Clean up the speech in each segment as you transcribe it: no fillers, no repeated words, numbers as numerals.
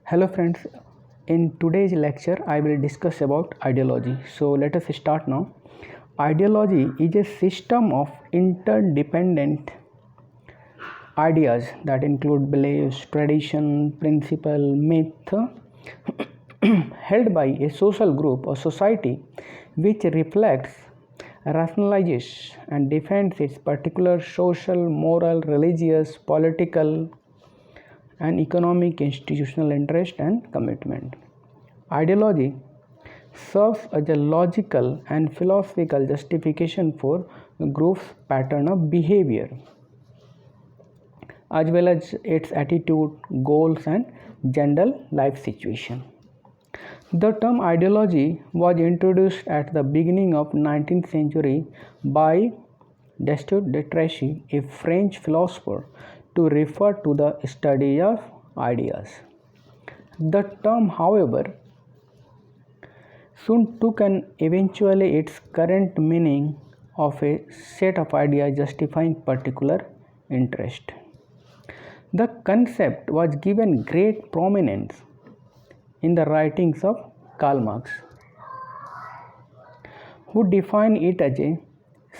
Hello friends, in today's lecture I will discuss about ideology. So let us start now. Ideology is a system of interdependent ideas that include beliefs, tradition, principle, myth held by a social group or society which reflects, rationalizes and defends its particular social, moral, religious, political and economic institutional interest and commitment. Ideology serves as a logical and philosophical justification for a group's pattern of behavior, as well as its attitude, goals, and general life situation. The term ideology was introduced at the beginning of 19th century by Destutt de Tracy, a French philosopher, to refer to the study of ideas. The term, however, soon took on eventually its current meaning of a set of ideas justifying particular interest. The concept was given great prominence in the writings of Karl Marx, who defined it as a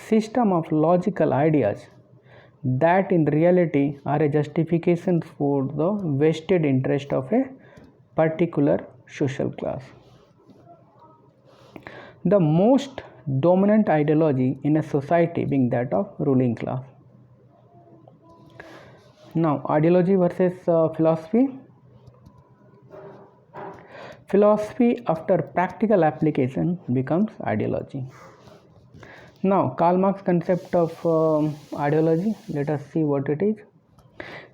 system of logical ideas that in reality are a justification for the vested interest of a particular social class. The most dominant ideology in a society being that of ruling class. Now, ideology versus philosophy. Philosophy after practical application becomes ideology. Now, Karl Marx concept of ideology, let us see what it is.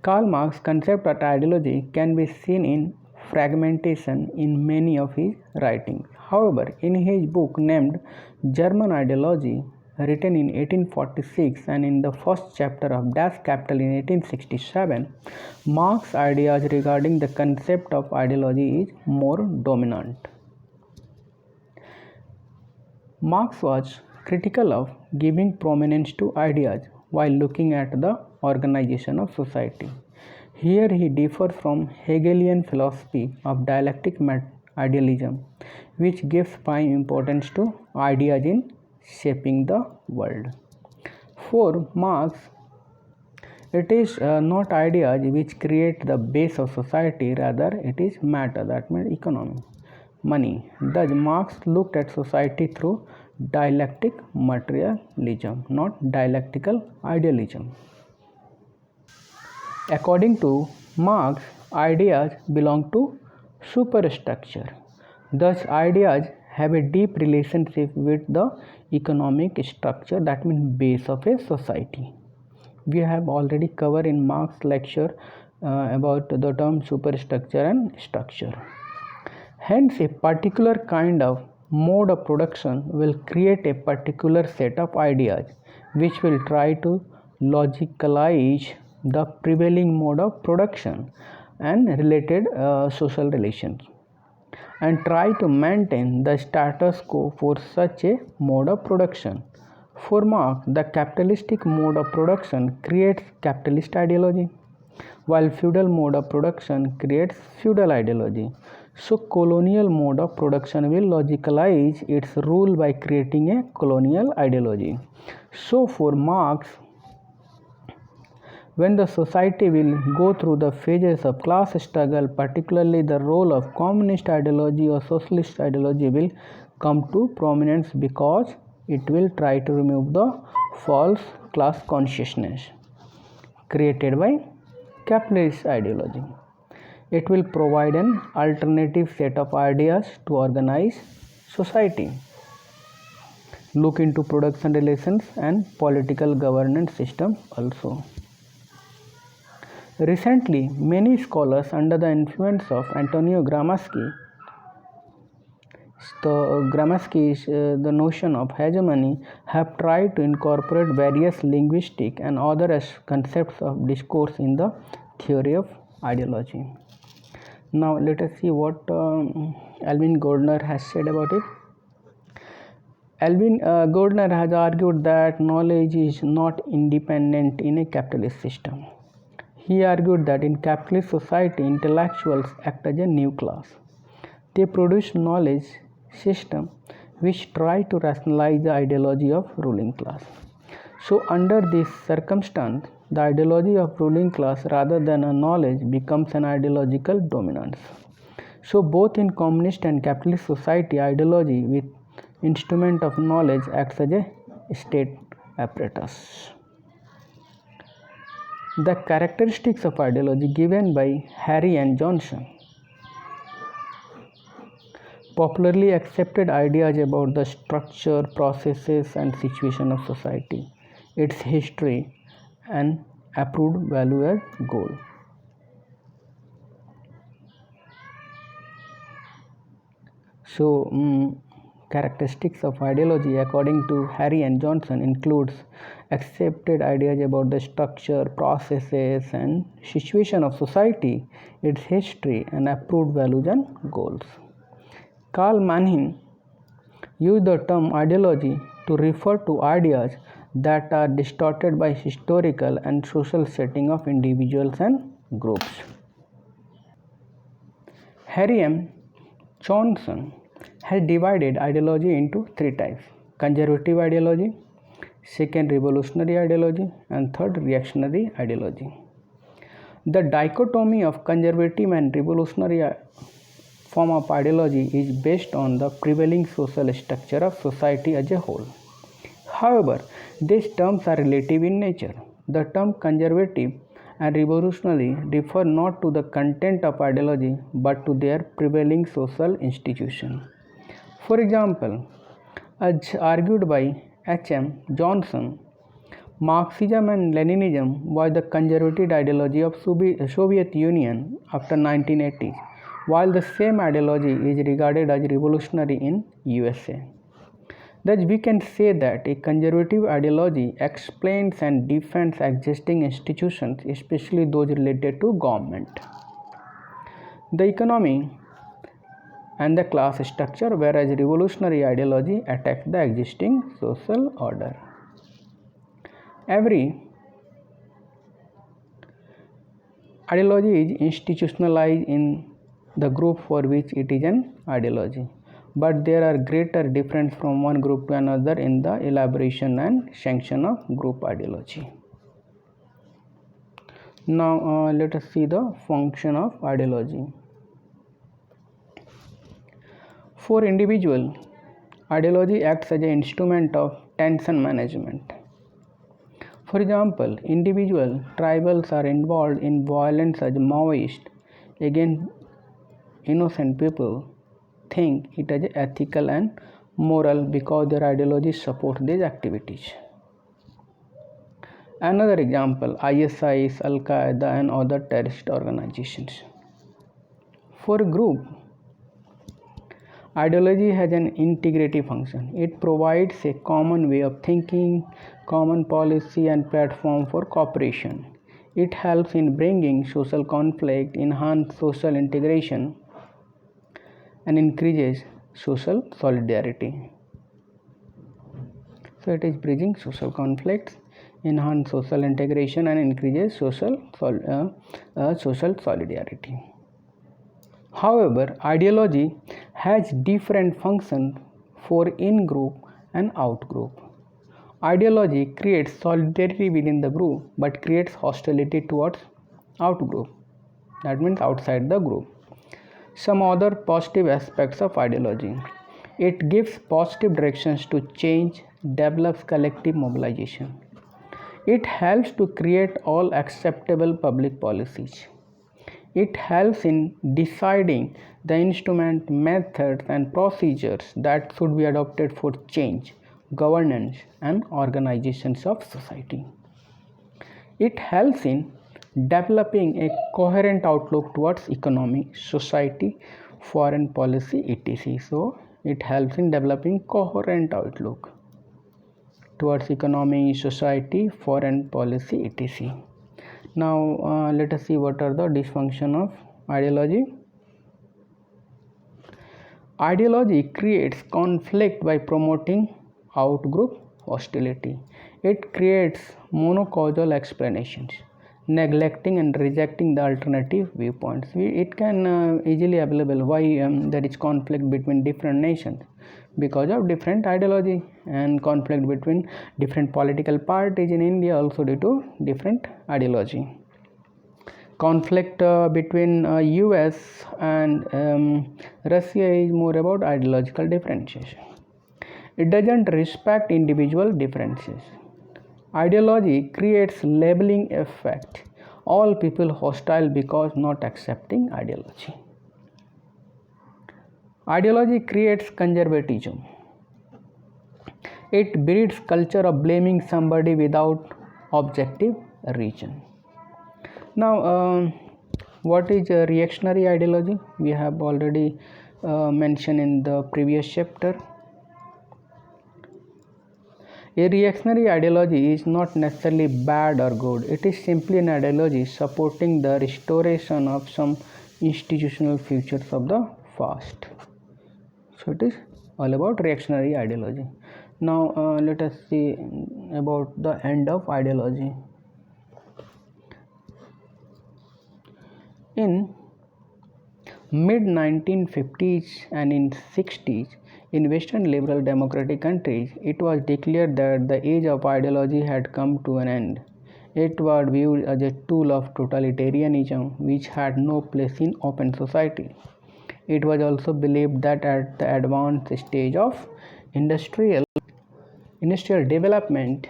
Karl Marx concept of ideology can be seen in fragmentation in many of his writings. However, in his book named German Ideology, written in 1846 and in the first chapter of Das Kapital in 1867, Marx's ideas regarding the concept of ideology is more dominant. Marx was critical of giving prominence to ideas while looking at the organization of society. Here he differs from Hegelian philosophy of dialectic idealism, which gives prime importance to ideas in shaping the world. For Marx, it is not ideas which create the base of society, rather it is matter, that means economy, money. Thus Marx looked at society through dialectic materialism, not dialectical idealism. According to Marx, ideas belong to superstructure. Thus, ideas have a deep relationship with the economic structure, that means base of a society. We have already covered in Marx lecture about the term superstructure and structure. Hence, a particular kind of mode of production will create a particular set of ideas which will try to logicalize the prevailing mode of production and related social relations and try to maintain the status quo for such a mode of production. For Marx, the capitalistic mode of production creates capitalist ideology, while feudal mode of production creates feudal ideology. So colonial mode of production will logicalize its rule by creating a colonial ideology. So for Marx, when the society will go through the phases of class struggle, particularly the role of communist ideology or socialist ideology will come to prominence because it will try to remove the false class consciousness created by capitalist ideology. It will provide an alternative set of ideas to organize society, look into production relations and political governance system also. Recently, many scholars under the influence of Antonio Gramsci, the notion of hegemony, have tried to incorporate various linguistic and other concepts of discourse in the theory of ideology. Now let us see what Alvin Gardner has said about it. Alvin Gardner has argued that knowledge is not independent in a capitalist system. He argued that in capitalist society, intellectuals act as a new class. They produce knowledge system which try to rationalize the ideology of ruling class. So under this circumstance, the ideology of ruling class rather than a knowledge becomes an ideological dominance. So both in communist and capitalist society, ideology with instrument of knowledge acts as a state apparatus. The characteristics of ideology given by Harry and Johnson. Popularly accepted ideas about the structure, processes, and situation of society, its history, and approved value as goal. So, characteristics of ideology according to Harry and Johnson includes accepted ideas about the structure, processes, and situation of society, its history, and approved values and goals. Karl Manning used the term ideology to refer to ideas that are distorted by historical and social setting of individuals and groups. Harry M. Johnson has divided ideology into three types: conservative ideology, second revolutionary ideology, and third reactionary ideology. The dichotomy of conservative and revolutionary form of ideology is based on the prevailing social structure of society as a whole. However, these terms are relative in nature. The term conservative and revolutionary refer not to the content of ideology but to their prevailing social institution. For example, as argued by H.M. Johnson, Marxism and Leninism was the conservative ideology of Soviet Union after 1980s, while the same ideology is regarded as revolutionary in USA. Thus, we can say that a conservative ideology explains and defends existing institutions, especially those related to government, the economy, and the class structure, whereas revolutionary ideology attacks the existing social order. Every ideology is institutionalized in the group for which it is an ideology, but there are greater differences from one group to another in the elaboration and sanction of group ideology. Now let us see the function of ideology. For individual, ideology acts as an instrument of tension management. For example, individual tribals are involved in violence as Maoist against innocent people think it as ethical and moral because their ideology supports these activities. Another example, ISIS, Al-Qaeda, and other terrorist organizations. For a group, ideology has an integrative function. It provides a common way of thinking, common policy, and platform for cooperation. It helps in bringing social conflict, enhance social integration, and increases social solidarity. So it is bridging social conflicts, enhance social integration, and increases social solidarity. However, ideology has different functions for in-group and out-group. Ideology creates solidarity within the group but creates hostility towards out-group. That means outside the group. Some other positive aspects of ideology. It gives positive directions to change, develops collective mobilization. It helps to create all acceptable public policies. It helps in deciding the instrument, methods, and procedures that should be adopted for change, governance, and organizations of society. It helps in developing a coherent outlook towards economy, society, foreign policy, etc. So, it helps in developing coherent outlook towards economy, society, foreign policy, etc. Now, let us see what are the dysfunction of ideology. Ideology creates conflict by promoting out-group hostility. It creates monocausal explanations. neglecting and rejecting the alternative viewpoints. It can easily available. Why there is conflict between different nations? Because of different ideology, and conflict between different political parties in India also due to different ideology. Conflict between US and Russia is more about ideological differentiation. It doesn't respect individual differences. Ideology creates labeling effect. All people hostile because not accepting ideology. Ideology creates conservatism. It breeds culture of blaming somebody without objective reason. Now, what is a reactionary ideology? We have already mentioned in the previous chapter. A reactionary ideology is not necessarily bad or good. It is simply an ideology supporting the restoration of some institutional features of the past. So it is all about reactionary ideology. Now let us see about the end of ideology. In mid 1950s and in 60s, in Western liberal democratic countries, it was declared that the age of ideology had come to an end. It was viewed as a tool of totalitarianism which had no place in open society. It was also believed that at the advanced stage of industrial development,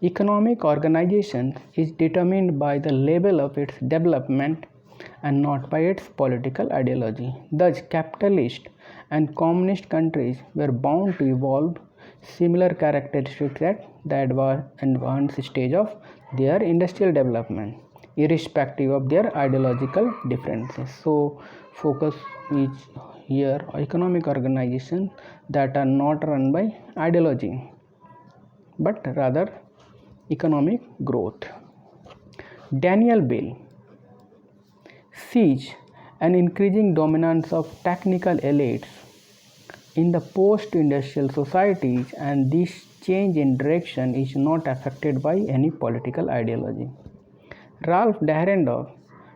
economic organization is determined by the level of its development and not by its political ideology. Thus, capitalist and communist countries were bound to evolve similar characteristics at the advanced stage of their industrial development, irrespective of their ideological differences. So, focus is here economic organizations that are not run by ideology, but rather economic growth. Daniel Bill sees an increasing dominance of technical elites in the post-industrial societies, and this change in direction is not affected by any political ideology. Ralph Dahrendorf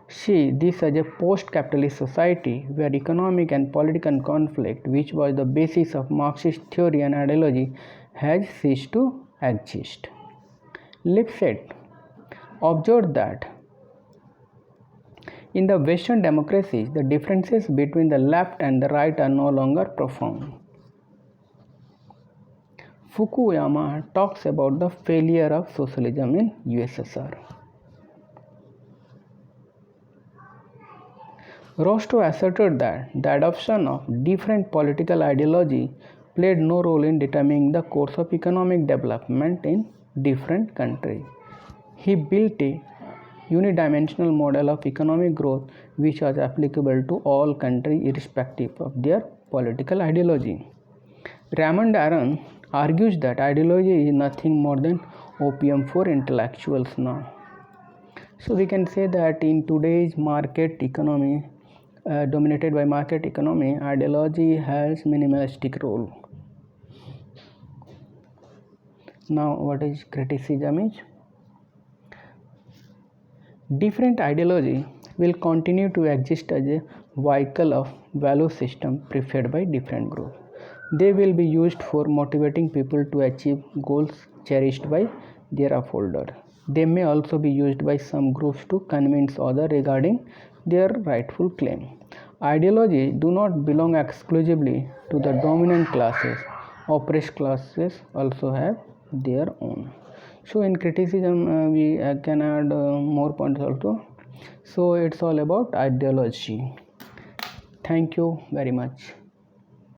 sees this as a post-capitalist society where economic and political conflict, which was the basis of Marxist theory and ideology, has ceased to exist. Lipset observed that in the Western democracies, the differences between the left and the right are no longer profound. Fukuyama talks about the failure of socialism in USSR. Rostow asserted that the adoption of different political ideology played no role in determining the course of economic development in different countries. He built a unidimensional model of economic growth which was applicable to all countries irrespective of their political ideology. Raymond Aron argues that ideology is nothing more than opium for intellectuals now. So we can say that in today's market economy, dominated by market economy, ideology has minimalistic role. Now what is criticism is? Different ideology will continue to exist as a vehicle of value system preferred by different groups. They will be used for motivating people to achieve goals cherished by their upholders. They may also be used by some groups to convince others regarding their rightful claim. Ideology do not belong exclusively to the dominant classes. Oppressed classes also have their own. So in criticism we can add more points also. So it's all about ideology. Thank you very much.